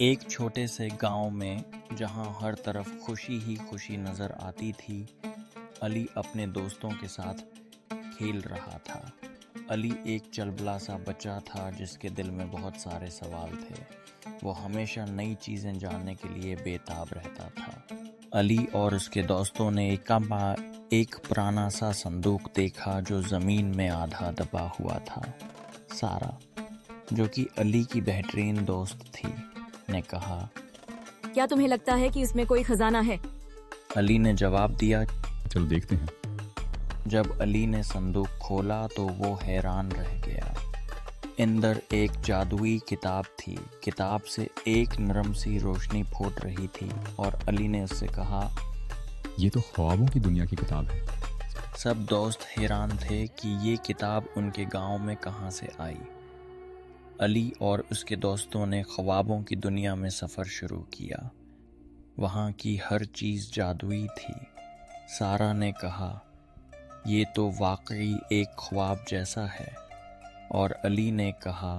एक छोटे से गांव में जहां हर तरफ खुशी ही खुशी नजर आती थी, अली अपने दोस्तों के साथ खेल रहा था। अली एक चलबला सा बच्चा था जिसके दिल में बहुत सारे सवाल थे। वो हमेशा नई चीजें जानने के लिए बेताब रहता था। अली और उसके दोस्तों ने एक पुराना सा संदूक देखा जो जमीन में आधा दबा हुआ था। सारा, जो कि अली की बेहतरीन दोस्त थी, ने कहा, क्या तुम्हें लगता है कि इसमें कोई खजाना है? अली ने जवाब दिया। चलो देखते हैं। जब अली ने संदूक खोला तो वो हैरान रह गया। अंदर एक जादुई किताब थी। किताब से एक नरम सी रोशनी फूट रही थी और अली ने उससे कहा, ये तो ख्वाबों की दुनिया की किताब है। सब दोस्त हैरान थे कि ये किताब उनके गांव में कहां से आई। अली और उसके दोस्तों ने ख्वाबों की दुनिया में सफ़र शुरू किया। वहाँ की हर चीज़ जादुई थी। सारा ने कहा, ये तो वाकई एक ख्वाब जैसा है। और अली ने कहा,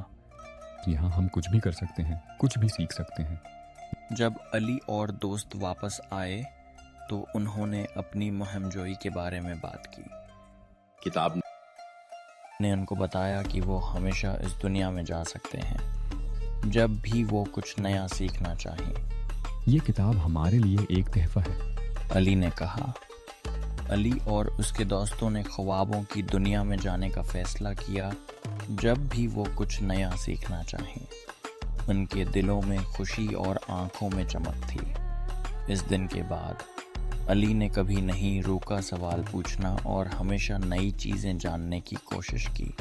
यहाँ हम कुछ भी कर सकते हैं, कुछ भी सीख सकते हैं। जब अली और दोस्त वापस आए तो उन्होंने अपनी मुहिमजोई के बारे में बात की। किताब ने उनको बताया कि वो हमेशा इस दुनिया में जा सकते हैं जब भी वो कुछ नया सीखना चाहें। ये किताब हमारे लिए एक तोहफा है, अली ने कहा। अली और उसके दोस्तों ने ख्वाबों की दुनिया में जाने का फैसला किया जब भी वो कुछ नया सीखना चाहें। उनके दिलों में खुशी और आंखों में चमक थी। इस दिन के बाद अली ने कभी नहीं रुका सवाल पूछना और हमेशा नई चीज़ें जानने की कोशिश की।